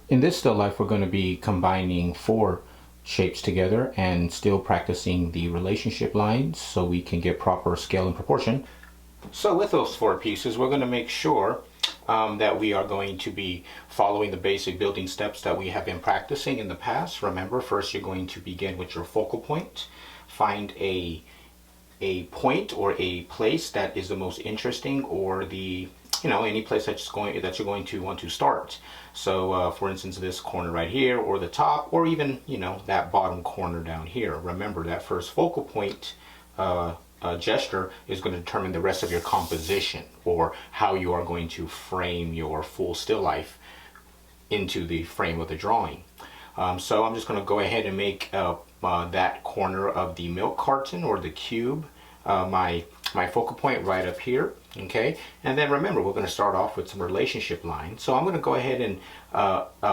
In this still life, we're going to be combining four shapes together and still practicing the relationship lines so we can get proper scale and proportion. So with those four pieces, we're going to make sure that we are going to be following the basic building steps that we have been practicing in the past. Remember, first you're going to begin with your focal point. Find a point or a place that is the most interesting, or the any place that you're going to want to start. So for instance, this corner right here, or the top, or even that bottom corner down here. Remember, that first focal point gesture is going to determine the rest of your composition, or how you are going to frame your full still life into the frame of the drawing. So I'm just going to go ahead and make that corner of the milk carton or the cube my focal point right up here. Okay, and then remember, we're going to start off with some relationship lines. So I'm going to go ahead and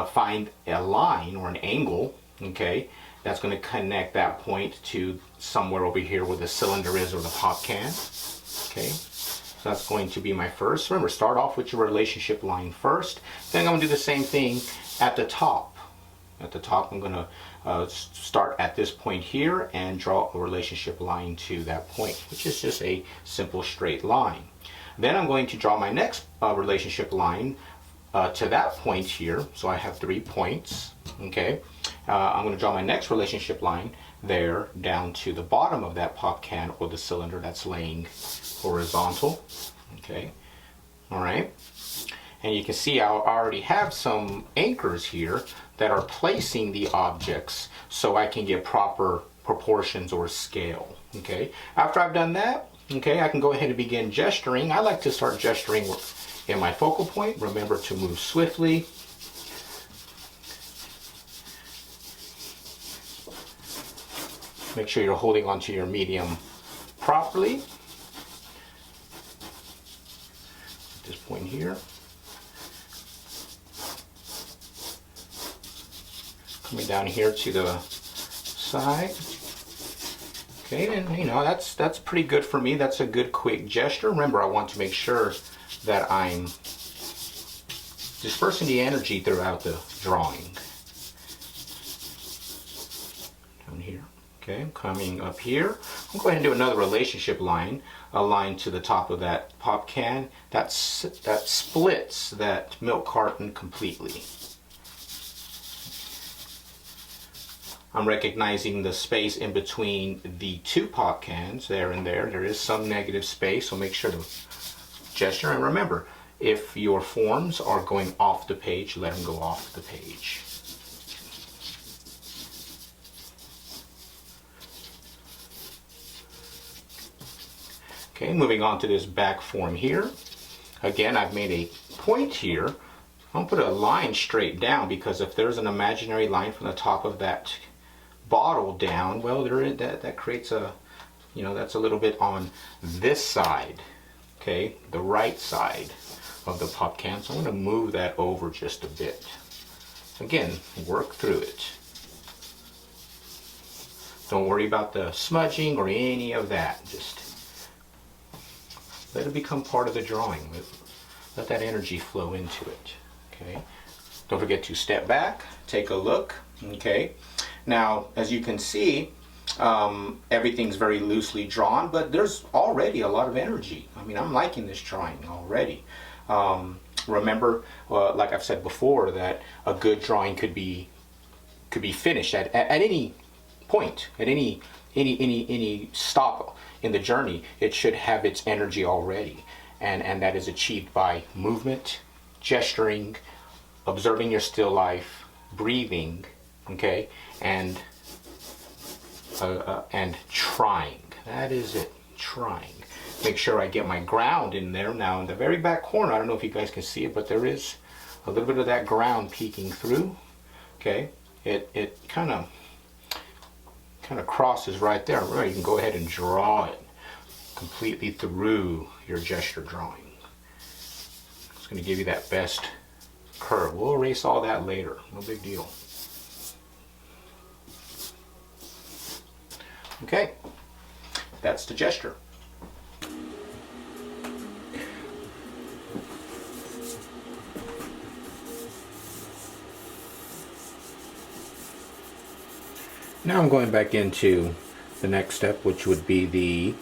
find a line or an angle, okay, that's going to connect that point to somewhere over here where the cylinder is, or the pop can. Okay, so that's going to be my first. Remember, start off with your relationship line first. Then I'm going to do the same thing at the top. At the top, I'm going to start at this point here and draw a relationship line to that point, which is just a simple straight line. Then I'm going to draw my next relationship line to that point here. So I have 3 points. Okay, I'm going to draw my next relationship line there down to the bottom of that pop can or the cylinder that's laying horizontal. Okay, all right. And you can see I already have some anchors here that are placing the objects so I can get proper proportions or scale. Okay, after I've done that, okay, I can go ahead and begin gesturing. I like to start gesturing in my focal point. Remember to move swiftly. Make sure you're holding onto your medium properly. At this point here. Coming down here to the side. Okay, and that's pretty good for me. That's a good quick gesture. Remember, I want to make sure that I'm dispersing the energy throughout the drawing. Down here. Okay, I'm coming up here. I'll go ahead and do another relationship line, a line to the top of that pop can that splits that milk carton completely. I'm recognizing the space in between the 2 pop cans there and there. There is some negative space, so make sure to gesture. And remember, if your forms are going off the page, let them go off the page. Okay, moving on to this back form here. Again, I've made a point here. I'm going to put a line straight down, because if there's an imaginary line from the top of that bottle down, well, that creates a, that's a little bit on this side, okay, the right side of the pop can. So I'm going to move that over just a bit. Again, work through it. Don't worry about the smudging or any of that. Just let it become part of the drawing. Let that energy flow into it. Okay. Don't forget to step back, take a look. Okay. Now, as you can see, everything's very loosely drawn, but there's already a lot of energy. I mean, I'm liking this drawing already. Remember, like I've said before, that a good drawing could be finished at any point, at any stop in the journey. It should have its energy already, and that is achieved by movement, gesturing, observing your still life, breathing. Okay, and trying. That is it, trying. Make sure I get my ground in there. Now in the very back corner, I don't know if you guys can see it, but there is a little bit of that ground peeking through. Okay, it kind of crosses right there. Right, you can go ahead and draw it completely through your gesture drawing. It's going to give you that best curve. We'll erase all that later, no big deal. Okay, that's the gesture. Now I'm going back into the next step, which would be the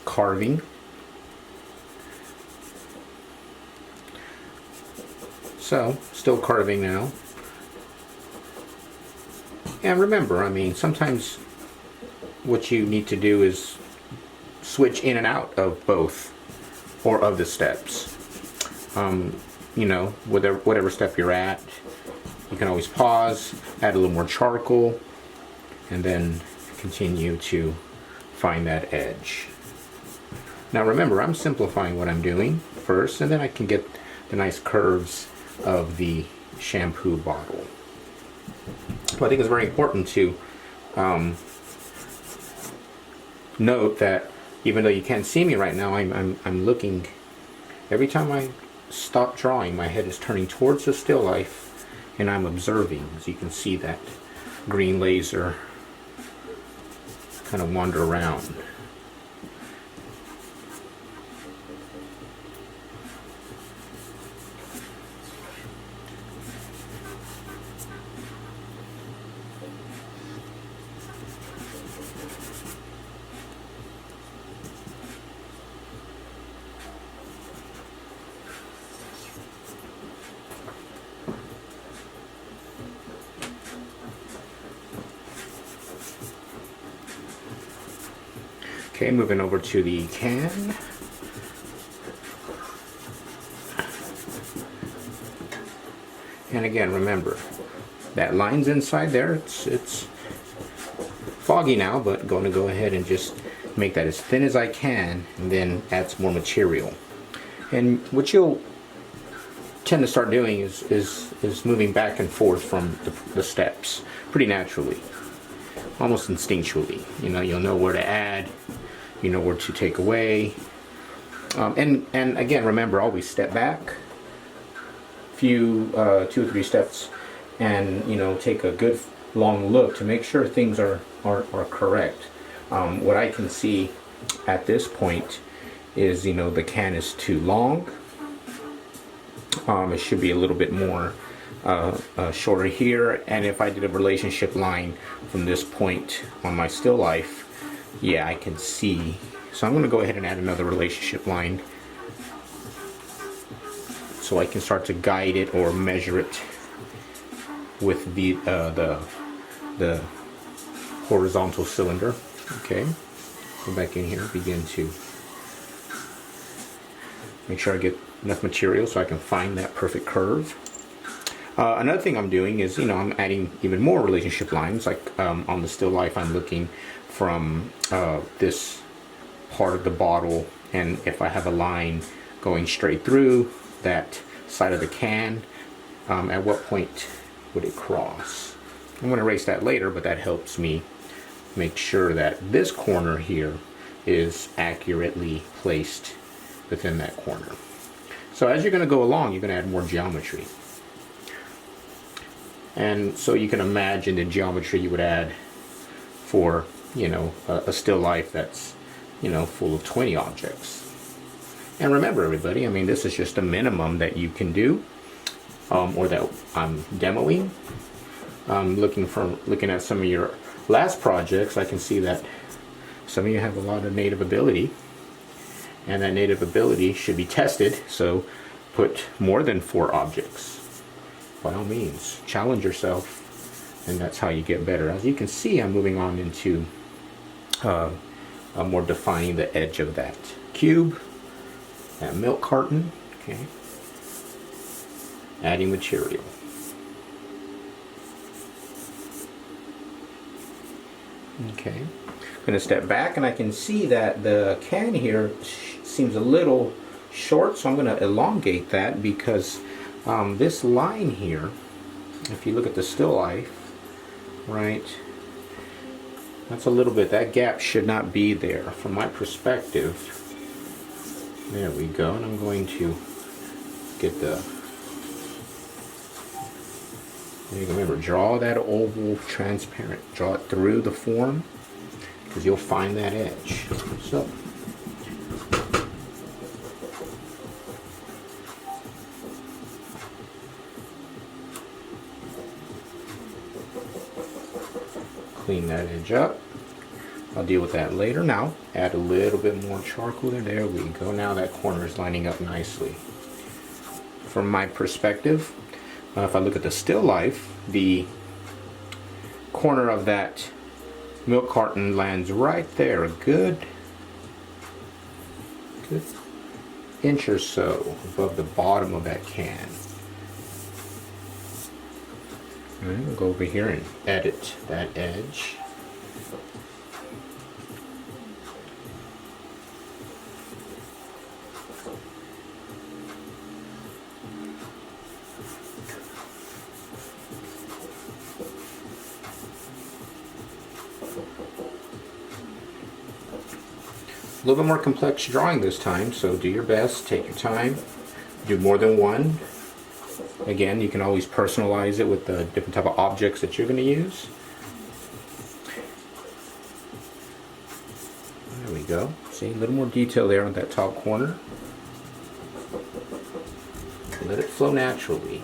carving. So, still carving now. And remember, I mean, sometimes what you need to do is switch in and out of both or of the steps. You know, whatever step you're at, you can always pause, add a little more charcoal, and then continue to find that edge. Now remember, I'm simplifying what I'm doing first, and then I can get the nice curves of the shampoo bottle. So I think it's very important to note that even though you can't see me right now, I'm looking. Every time I stop drawing, my head is turning towards the still life, and I'm observing. As you can see, that green laser kind of wander around. Okay, moving over to the can. And again, remember, that line's inside there. It's foggy now, but going to go ahead and just make that as thin as I can, and then add some more material. And what you'll tend to start doing is moving back and forth from the steps pretty naturally, almost instinctually. You know, you'll know where to add, you know where to take away, and again, remember, always step back few 2 or 3 steps, and you know, take a good long look to make sure things are correct. What I can see at this point is, you know, the can is too long. It should be a little bit more shorter here, and if I did a relationship line from this point on my still life, yeah, I can see. So I'm going to go ahead and add another relationship line so I can start to guide it or measure it with the horizontal cylinder. Okay, go back in here, begin to make sure I get enough material so I can find that perfect curve. Another thing I'm doing is, you know, I'm adding even more relationship lines. Like on the still life, I'm looking from this part of the bottle, and if I have a line going straight through that side of the can, at what point would it cross? I'm going to erase that later, but that helps me make sure that this corner here is accurately placed within that corner. So as you're going to go along, you're going to add more geometry. And so you can imagine the geometry you would add for, you know, a still life that's, you know, full of 20 objects. And remember, everybody, I mean, this is just a minimum that you can do, or that I'm demoing. Looking at some of your last projects, I can see that some of you have a lot of native ability, and that native ability should be tested. So put more than 4 objects. By all means, challenge yourself, and that's how you get better. As you can see, I'm moving on into more defining the edge of that cube, that milk carton. Okay, adding material. Okay, I'm going to step back, and I can see that the can here seems a little short, so I'm going to elongate that, because this line here, if you look at the still life, right, that's a little bit, that gap should not be there from my perspective. There we go, and I'm going to get the, remember, draw that oval transparent, draw it through the form, because you'll find that edge. So clean that edge up. I'll deal with that later. Now, add a little bit more charcoal there. There we go. Now that corner is lining up nicely. From my perspective, if I look at the still life, the corner of that milk carton lands right there, a good inch or so above the bottom of that can. Alright, we'll go over here and edit that edge. A little bit more complex drawing this time, so do your best, take your time, do more than one. Again, you can always personalize it with the different type of objects that you're going to use. There we go. See, a little more detail there on that top corner. Let it flow naturally.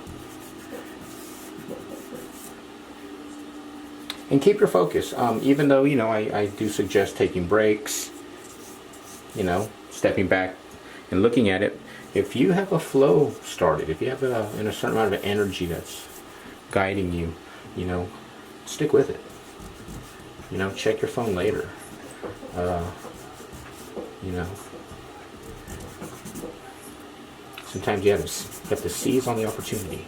And keep your focus. Even though, you know, I do suggest taking breaks, you know, stepping back and looking at it. If you have a flow started, if you have a certain amount of energy that's guiding you, you know, stick with it. You know, check your phone later. You know, sometimes you have to seize on the opportunity.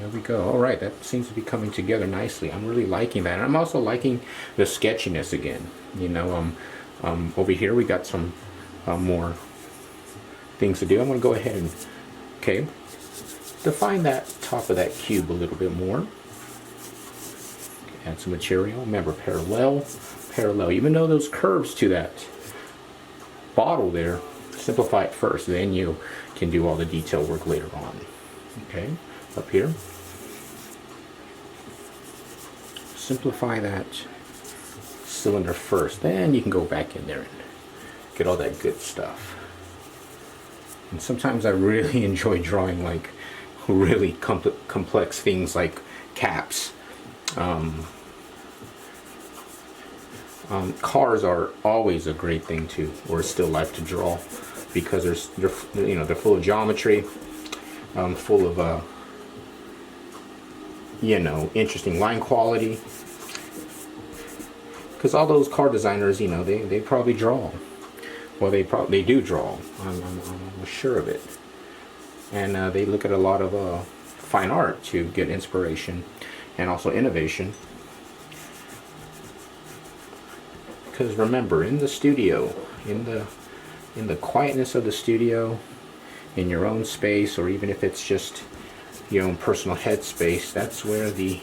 There we go. All right, that seems to be coming together nicely. I'm really liking that. And I'm also liking the sketchiness again. You know, over here we got some more things to do. I'm going to go ahead and, okay, define that top of that cube a little bit more. Add some material. Remember, parallel. Even though those curves to that bottle there, simplify it first. Then you can do all the detail work later on. Okay, up here. Simplify that cylinder first. Then you can go back in there and get all that good stuff. And sometimes I really enjoy drawing like really complex things like caps. Cars are always a great thing to, or still life to draw, because they're full of geometry, full of you know, interesting line quality. Because all those car designers, you know, they probably draw. Well, they do draw. I'm sure of it. And they look at a lot of fine art to get inspiration and also innovation. Because remember, in the studio, in the quietness of the studio, in your own space, or even if it's just your own personal headspace, that's where the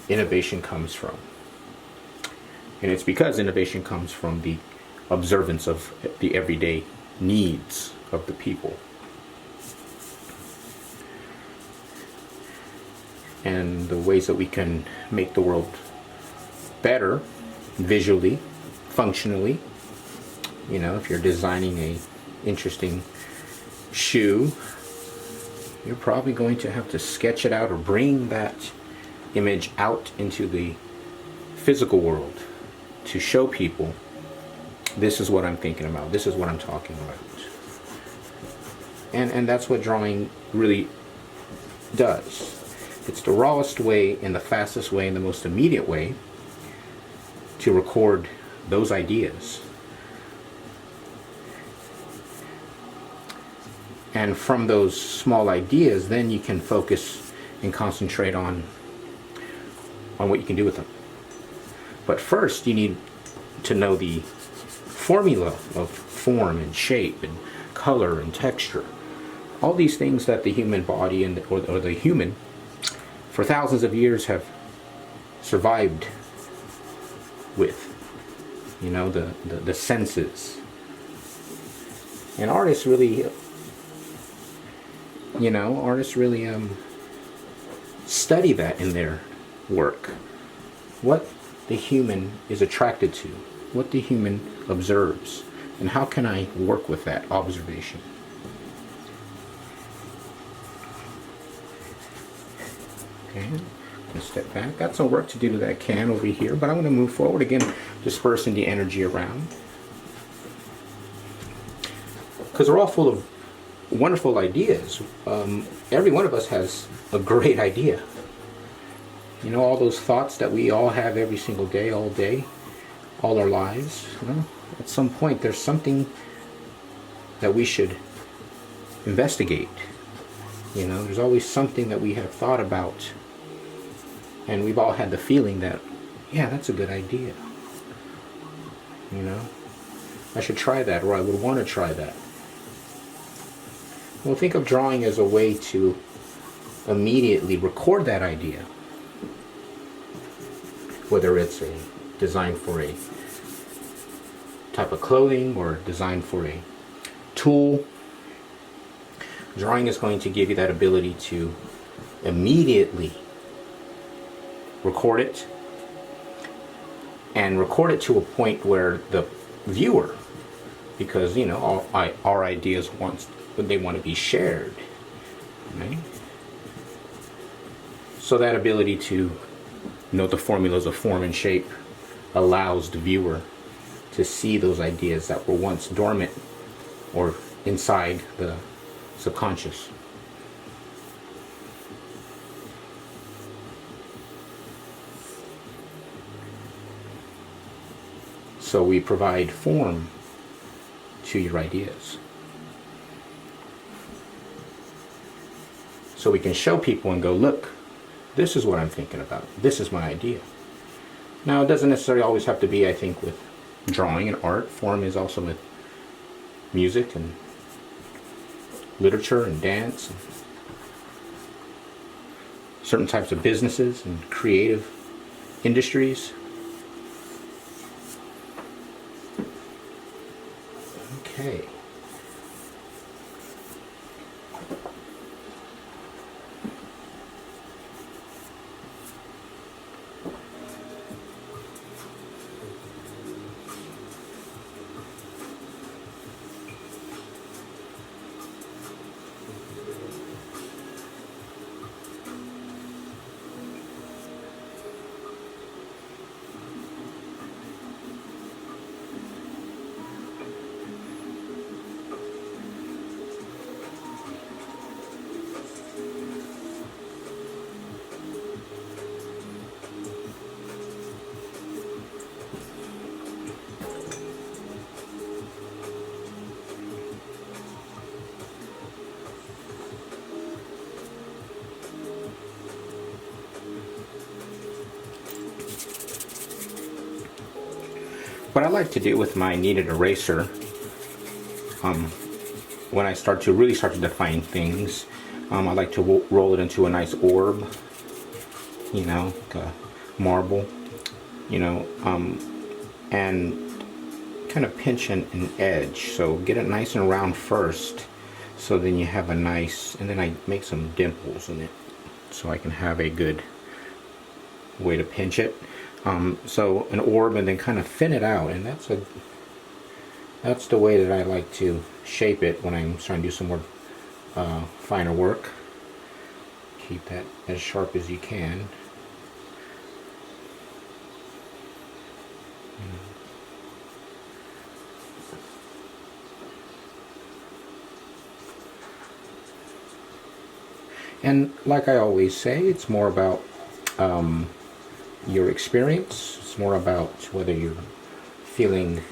innovation comes from. And it's because innovation comes from the observance of the everyday needs of the people. And the ways that we can make the world better visually, functionally. You know, if you're designing a interesting shoe, you're probably going to have to sketch it out or bring that image out into the physical world to show people, this is what I'm thinking about, this is what I'm talking about. And that's what drawing really does. It's the rawest way and the fastest way and the most immediate way to record those ideas. And from those small ideas, then you can focus and concentrate on what you can do with them. But first, you need to know the formula of form and shape and color and texture. All these things that the human body and or the human for thousands of years have survived with. You know, the senses. And artists really, you know, study that in their work. What the human is attracted to, what the human observes, and how can I work with that observation. Okay, And step back. Got some work to do to that can over here, but I'm going to move forward again, dispersing the energy around. Because we're all full of wonderful ideas. Every one of us has a great idea. You know, all those thoughts that we all have every single day, all our lives. You know, at some point, there's something that we should investigate. You know, there's always something that we have thought about. And we've all had the feeling that, yeah, that's a good idea. You know, I should try that, or I would want to try that. Well, think of drawing as a way to immediately record that idea. Whether it's a design for a type of clothing or designed for a tool, drawing is going to give you that ability to immediately record it, and record it to a point where the viewer, because you know our ideas want to be shared, right? So that ability to know the formulas of form and shape allows the viewer to see those ideas that were once dormant or inside the subconscious. So we provide form to your ideas. So we can show people and go, look, this is what I'm thinking about. This is my idea. Now, it doesn't necessarily always have to be, I think, with drawing and art. Form is also with music and literature and dance and certain types of businesses and creative industries. Okay. What I like to do with my kneaded eraser, when I really start to define things, I like to roll it into a nice orb, you know, like a marble, you know, and kind of pinch an edge. So get it nice and round first, so then you have a nice, and then I make some dimples in it, so I can have a good way to pinch it. So an orb, and then kind of thin it out, and that's the way that I like to shape it when I'm trying to do some more finer work. Keep that as sharp as you can. And like I always say, it's more about your experience. It's more about whether you're feeling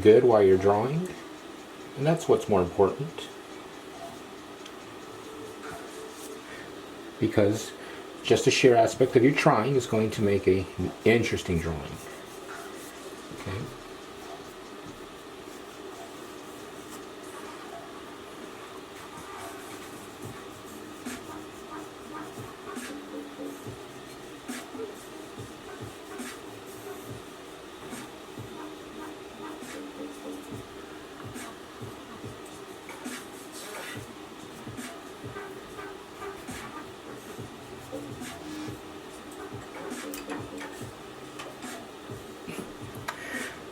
good while you're drawing, and that's what's more important, because just the sheer aspect of you trying is going to make an interesting drawing. Okay.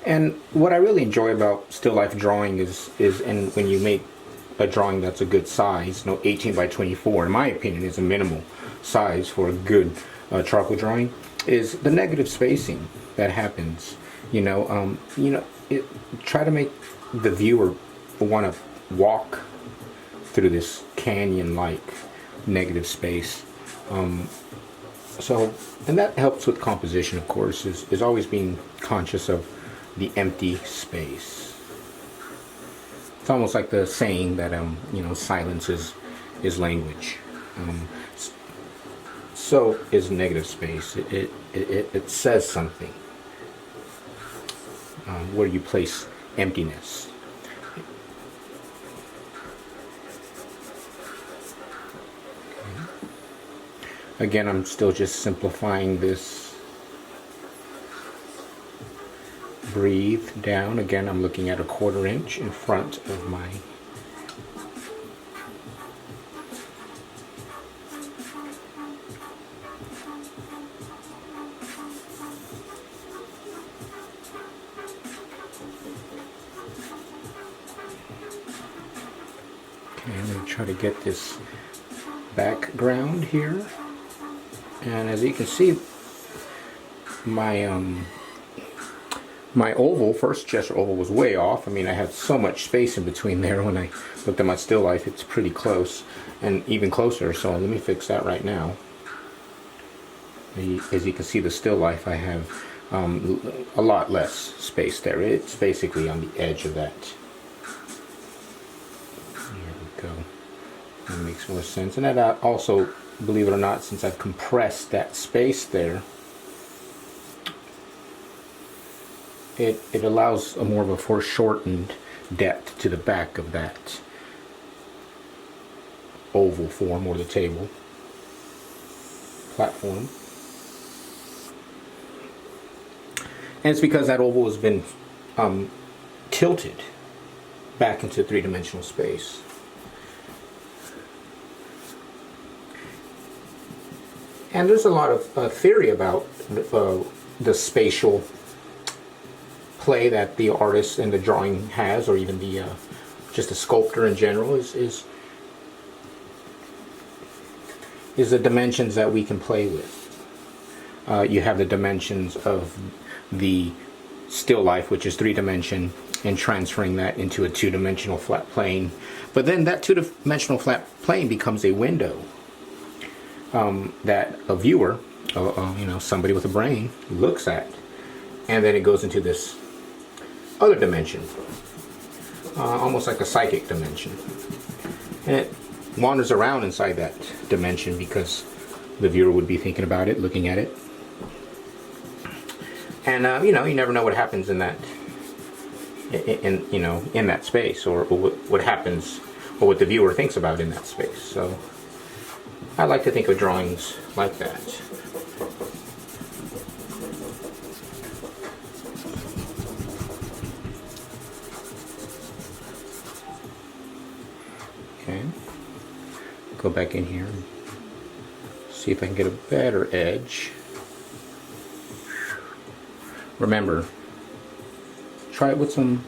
And what I really enjoy about still life drawing is and when you make a drawing that's a good size. 18 by 24, in my opinion, is a minimal size for a good charcoal drawing, is the negative spacing that happens. Try to make the viewer want to walk through this canyon-like negative space. And that helps with composition, of course, is always being conscious of the empty space. It's almost like the saying that silence is language. So is negative space. It says something. Where you place emptiness. Again, I'm still just simplifying this. Breathe down. Again, I'm looking at a 1/4 inch in front of my Okay, I'm going to try to get this background here. And as you can see, my oval, first gesture oval, was way off. I mean, I had so much space in between there. When I looked at my still life, it's pretty close, and even closer. So let me fix that right now. As you can see, the still life, I have a lot less space there. It's basically on the edge of that. There we go. That makes more sense. And that also, believe it or not, since I've compressed that space there, it allows a more of a foreshortened depth to the back of that oval form, or the table platform. And it's because that oval has been tilted back into three-dimensional space. And there's a lot of theory about the spatial play that the artist in the drawing has, or even the just a sculptor in general, is the dimensions that we can play with. You have the dimensions of the still life, which is 3-dimension, and transferring that into a 2-dimensional flat plane. But then that 2-dimensional flat plane becomes a window that a viewer, somebody with a brain, looks at, and then it goes into this other dimension, almost like a psychic dimension, and it wanders around inside that dimension because the viewer would be thinking about it, looking at it, and you never know what happens in that, in that space, or what happens, or what the viewer thinks about in that space. So I like to think of drawings like that. Okay, go back in here and see if I can get a better edge. Remember, try it with some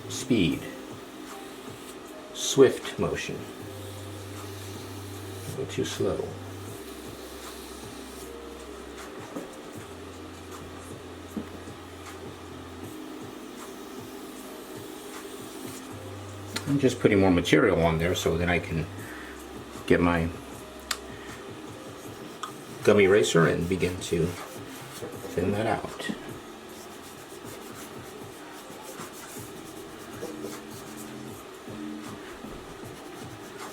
speed, swift motion. A little too slow. I'm just putting more material on there so that I can get my gummy eraser and begin to thin that out.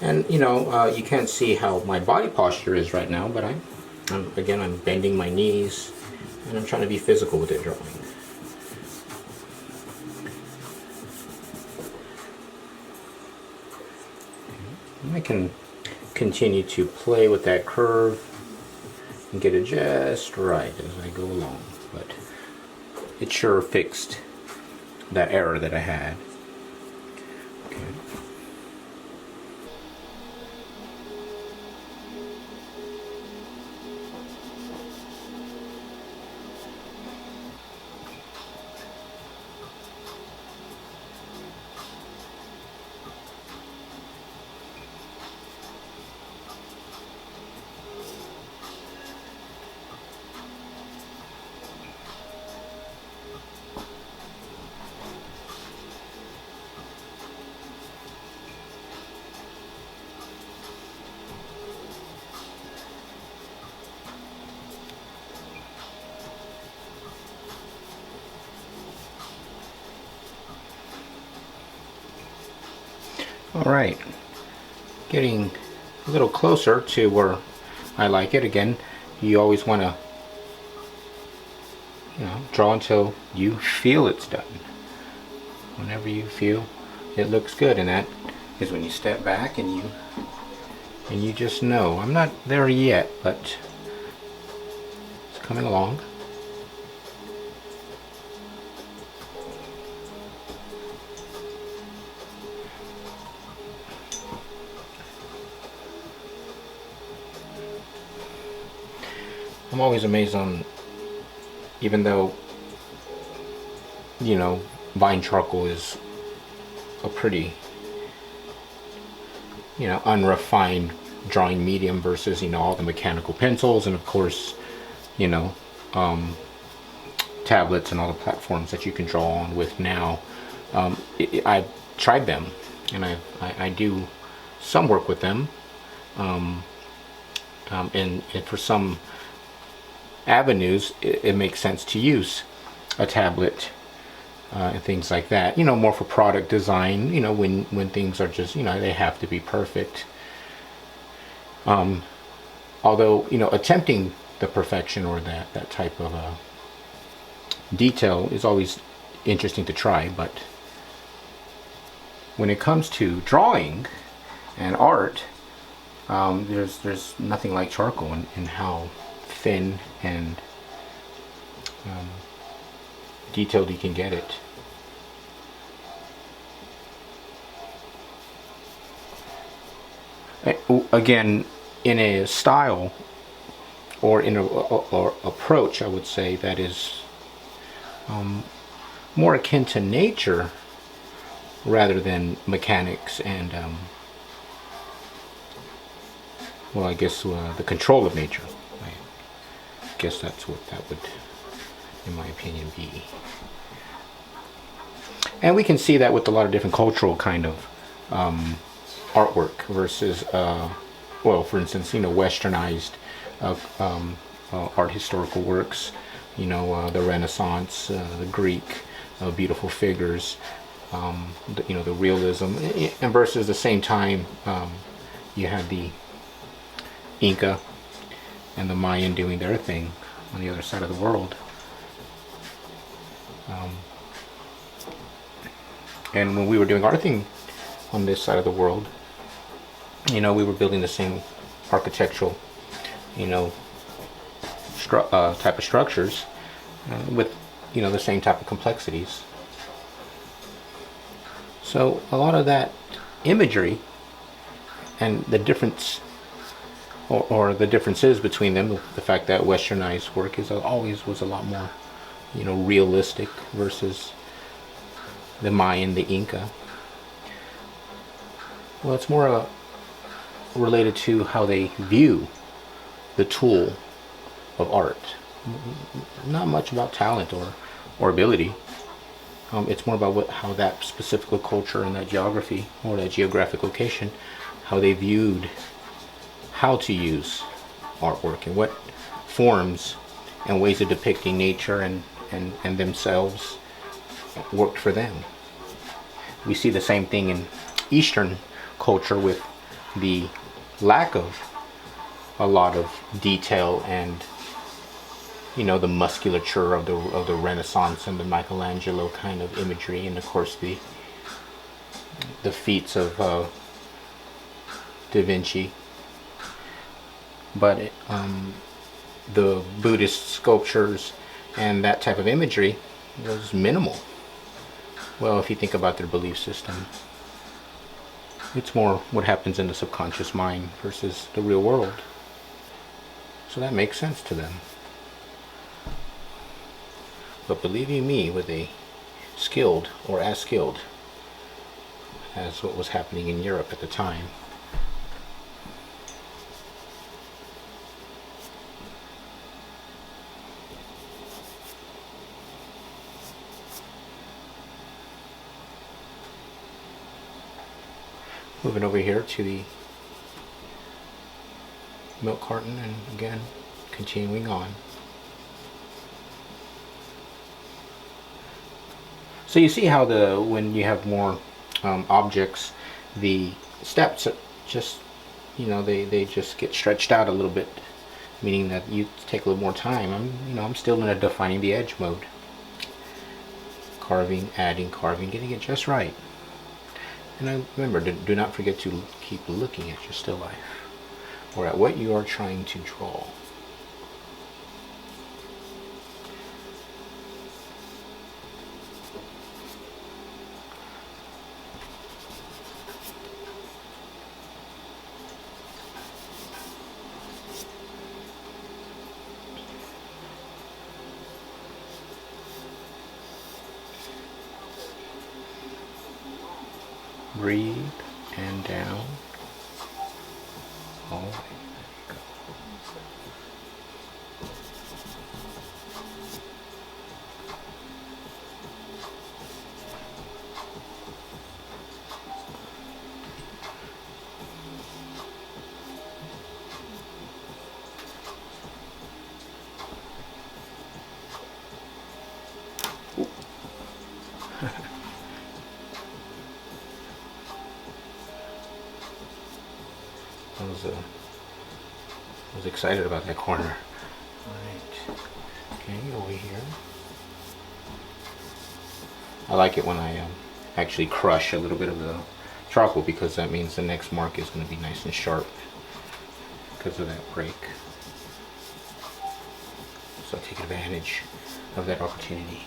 And you can't see how my body posture is right now, but I'm bending my knees, and I'm trying to be physical with it drawing. And I can continue to play with that curve and get it just right as I go along, but it sure fixed that error that I had. Okay. All right, getting a little closer to where I like it. Again, you always want to, draw until you feel it's done. Whenever you feel it looks good, and that is when you step back and you just know. I'm not there yet, but it's coming along. I'm always amazed on, even though, vine charcoal is a pretty, unrefined drawing medium versus, all the mechanical pencils and of course, tablets and all the platforms that you can draw on with now. I've tried them, and I do some work with them, and for some avenues it makes sense to use a tablet and things like that, more for product design, when things are just, they have to be perfect. Although, attempting the perfection or that type of detail is always interesting to try, but when it comes to drawing and art, there's nothing like charcoal in how thin and detailed you can get it. Again, in a style or in a or approach, I would say, that is more akin to nature rather than mechanics and well, I guess the control of nature. I guess that's what that would, in my opinion, be. And we can see that with a lot of different cultural kind of artwork versus, well, for instance, westernized art historical works, the Renaissance, the Greek, beautiful figures, the realism, and versus the same time you had the Inca and the Mayan doing their thing on the other side of the world. And when we were doing our thing on this side of the world, we were building the same architectural, type of structures with, the same type of complexities. So a lot of that imagery and the difference, or the differences between them, the fact that westernized work is always was a lot more, realistic versus the Mayan, the Inca. Well, it's more related to how they view the tool of art. Not much about talent or ability. It's more about how that specific culture and that geography or that geographic location, how they viewed how to use artwork and what forms and ways of depicting nature and themselves worked for them. We see the same thing in Eastern culture with the lack of a lot of detail and the musculature of the Renaissance and the Michelangelo kind of imagery, and of course the feats of Da Vinci. But the Buddhist sculptures and that type of imagery was minimal. Well, if you think about their belief system, it's more what happens in the subconscious mind versus the real world. So that makes sense to them. But believe you me, with a skilled or as skilled as what was happening in Europe at the time, moving over here to the milk carton, and again continuing on. So you see how when you have more objects the steps are just, they just get stretched out a little bit, meaning that you take a little more time. I'm still in a defining the edge mode. Carving, adding, carving, getting it just right. And remember, do not forget to keep looking at your still life, or at what you are trying to draw. Breathe and down. All right. I was excited about that corner. Alright. Okay, over here. I like it when I actually crush a little bit of the charcoal, because that means the next mark is going to be nice and sharp because of that break. So take advantage of that opportunity.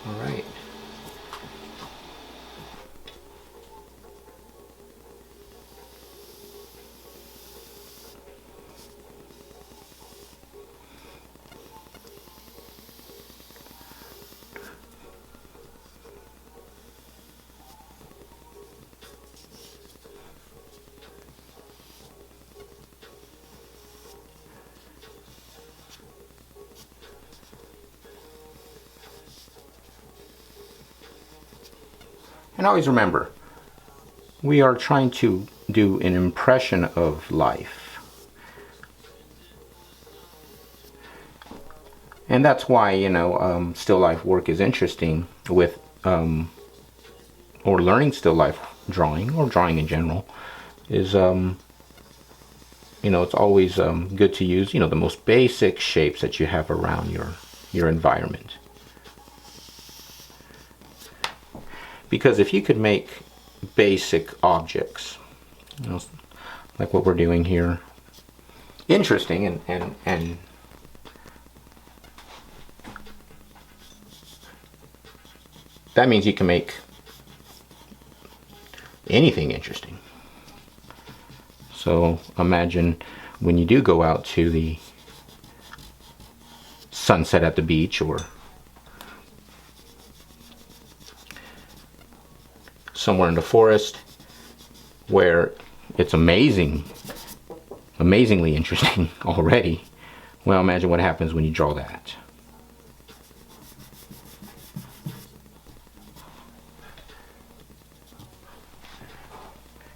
Alright. And always remember, we are trying to do an impression of life. And that's why, still life work is interesting with, or learning still life drawing, or drawing in general, is, it's always good to use, the most basic shapes that you have around your environment. Because if you could make basic objects, like what we're doing here, interesting and that means you can make anything interesting. So imagine when you do go out to the sunset at the beach, or somewhere in the forest where it's amazingly interesting already. Well, imagine what happens when you draw that.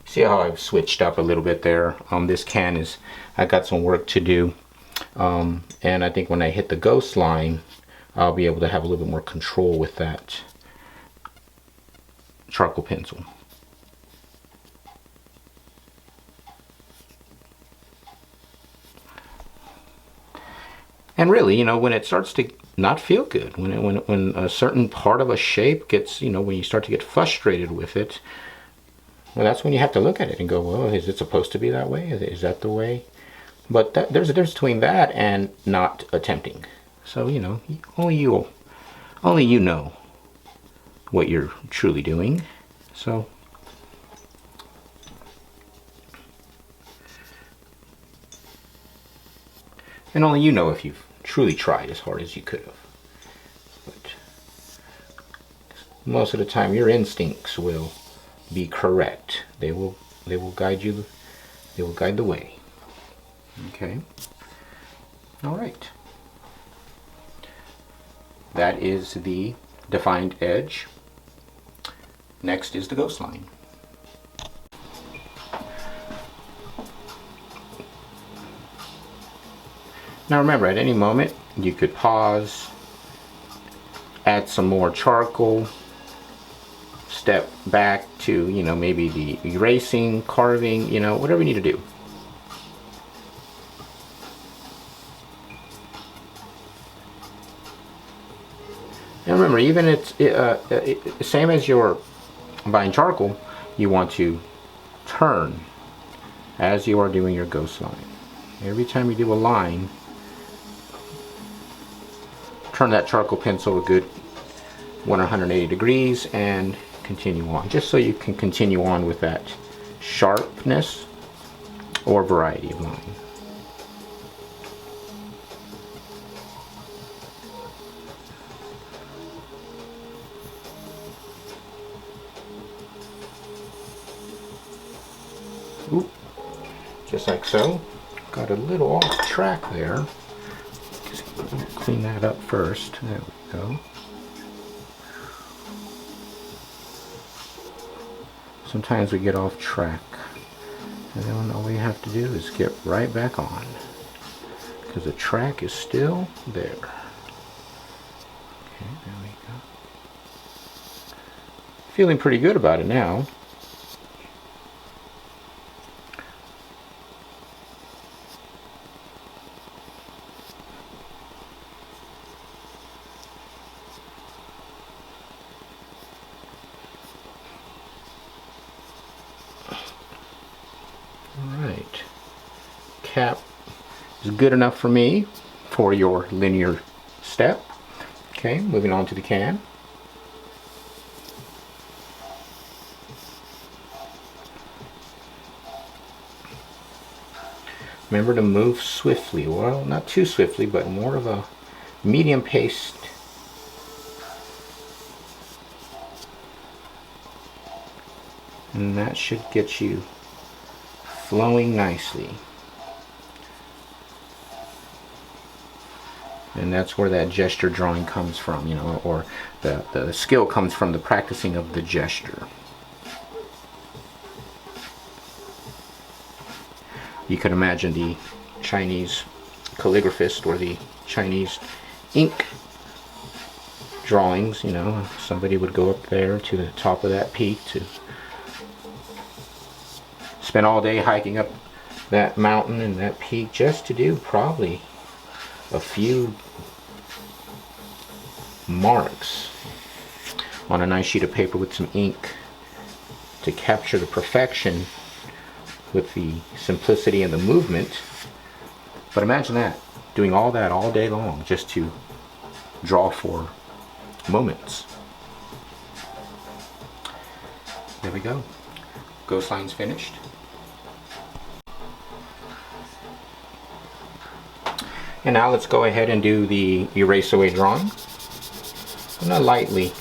See how I've switched up a little bit there? This can is, I got some work to do, and I think when I hit the ghost line, I'll be able to have a little bit more control with that charcoal pencil. And really, when it starts to not feel good, when a certain part of a shape gets, when you start to get frustrated with it, well, that's when you have to look at it and go, well, is it supposed to be that way? Is that the way? But there's a difference between that and not attempting. So, only you know what you're truly doing. So and only you know if you've truly tried as hard as you could have. But most of the time your instincts will be correct. They will guide you, they will guide the way. Okay. All right. That is the defined edge. Next is the ghost line. Now remember, at any moment you could pause, add some more charcoal, step back to, you know, maybe the erasing, carving, you know, whatever you need to do. And remember, even it's same as your buying charcoal, you want to turn as you are doing your ghost line. Every time you do a line, turn that charcoal pencil a good 180 degrees and continue on, just so you can continue on with that sharpness or variety of line. Oop, just like so. Got a little off track there. Just clean that up first. There we go. Sometimes we get off track, and then all we have to do is get right back on, because the track is still there. Okay, there we go. Feeling pretty good about it now. Alright, cap is good enough for me for your linear step. Okay, moving on to the can. Remember to move swiftly, well, not too swiftly, but more of a medium pace. And that should get you flowing nicely. And that's where that gesture drawing comes from, you know, or the skill comes from the practicing of the gesture. You could imagine the Chinese calligraphist or the Chinese ink drawings, you know, somebody would go up there to the top of that peak to spend all day hiking up that mountain and that peak just to do probably a few marks on a nice sheet of paper with some ink to capture the perfection with the simplicity and the movement. But imagine that, doing all that all day long just to draw for moments. There we go. Ghost line's finished. And now let's go ahead and do the erase away drawing. I'm gonna lightly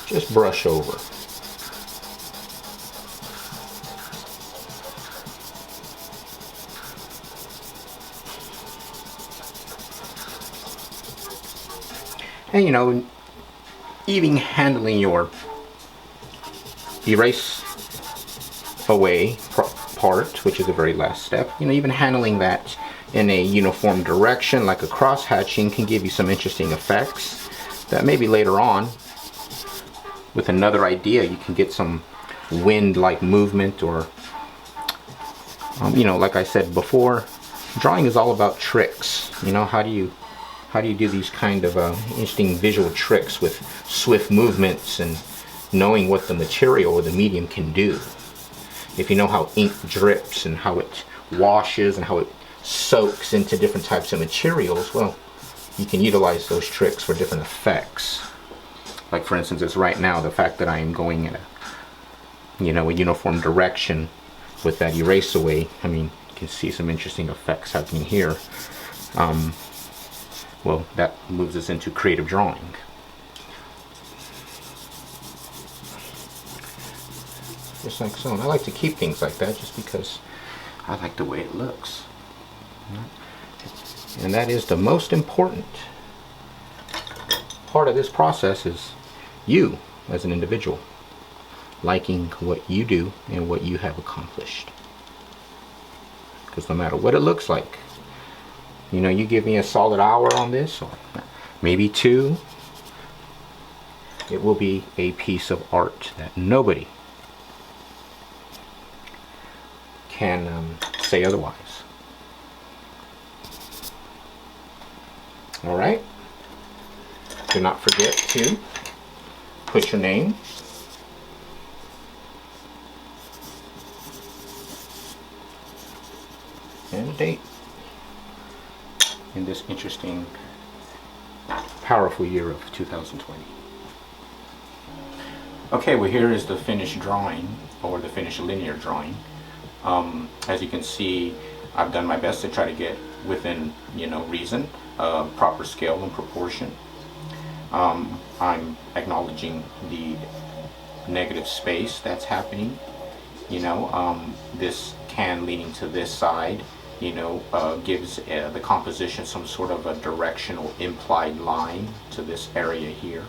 just brush over. And you know, even handling your erase away part, which is the very last step, you know, even handling that in a uniform direction like a cross hatching can give you some interesting effects that maybe later on with another idea you can get some wind like movement, or you know, like I said before, drawing is all about tricks. You know, how do you do these kind of interesting visual tricks with swift movements and knowing what the material or the medium can do. If you know how ink drips and how it washes and how it soaks into different types of materials, well, you can utilize those tricks for different effects. Like for instance, it's right now the fact that I am going in a, you know, a uniform direction with that erase away. I mean, you can see some interesting effects happening here. Well, that moves us into creative drawing. Just like so. And I like to keep things like that just because I like the way it looks. And that is the most important part of this process, is you as an individual liking what you do and what you have accomplished. Because no matter what it looks like, you know, you give me a solid hour on this, or maybe 2, it will be a piece of art that nobody can say otherwise. All right. Do not forget to put your name, and date in this interesting, powerful year of 2020. Okay, well, here is the finished drawing, or the finished linear drawing. As you can see, I've done my best to try to get within, reason, proper scale and proportion. I'm acknowledging the negative space that's happening. This can leaning to this side, gives the composition some sort of a directional implied line to this area here.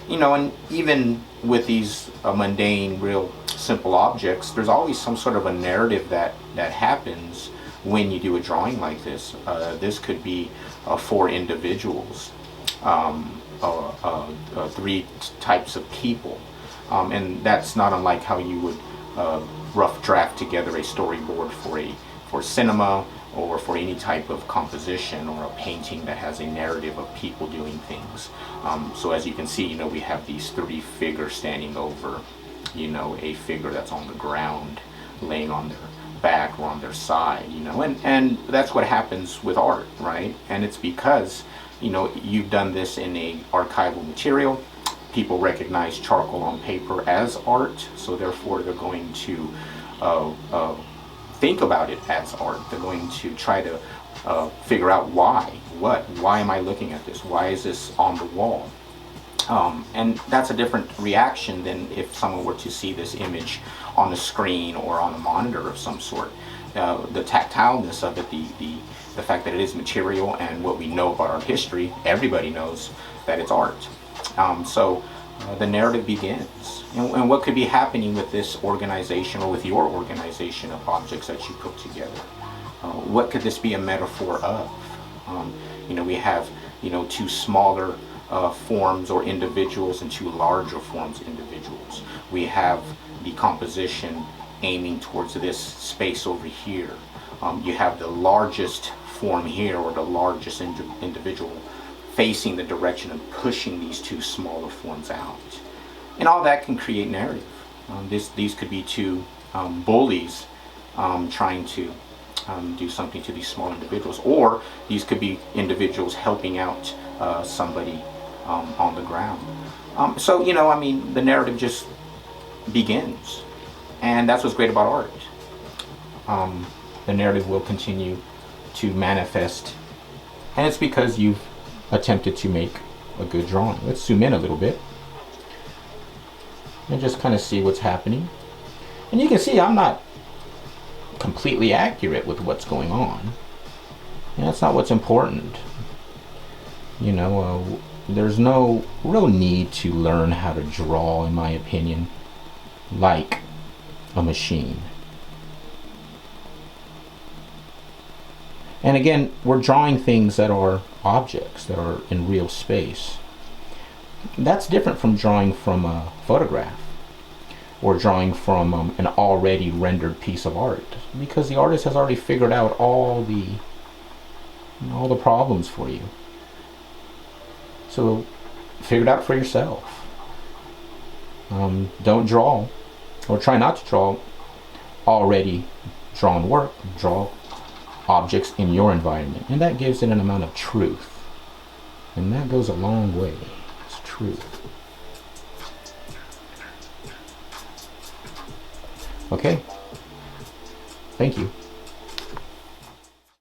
And even with these mundane, real simple objects, there's always some sort of a narrative that happens when you do a drawing like this. This could be for individuals, three types of people, and that's not unlike how you would rough draft together a storyboard for cinema, or for any type of composition or a painting that has a narrative of people doing things. So as you can see, we have these three figures standing over, a figure that's on the ground, laying on their back or on their side, and that's what happens with art, right? And it's because, you've done this in a archival material. People recognize charcoal on paper as art, so therefore they're going to think about it as art. They're going to try to figure out why am I looking at this? Why is this on the wall? And that's a different reaction than if someone were to see this image on the screen or on a monitor of some sort. The tactileness of it, the fact that it is material, and what we know about our history, everybody knows that it's art. So the narrative begins. And what could be happening with this organization, or with your organization of objects that you put together? What could this be a metaphor of? We have, two smaller forms or individuals, and two larger forms individuals. We have the composition aiming towards this space over here. You have the largest form here, or the largest individual, facing the direction of pushing these two smaller forms out. And all that can create narrative. These could be two bullies trying to do something to these small individuals, or these could be individuals helping out somebody on the ground. So, the narrative just begins. And that's what's great about art. The narrative will continue to manifest, and it's because you've attempted to make a good drawing. Let's zoom in a little bit and just kind of see what's happening. And you can see I'm not completely accurate with what's going on. And that's not what's important. There's no real need to learn how to draw, in my opinion, like a machine. And again, we're drawing things that are objects, that are in real space. That's different from drawing from a photograph, or drawing from an already rendered piece of art, because the artist has already figured out all the problems for you. So figure it out for yourself. Don't draw, or try not to draw already drawn work. Draw objects in your environment, and that gives it an amount of truth, and that goes a long way. It's truth. Okay, thank you.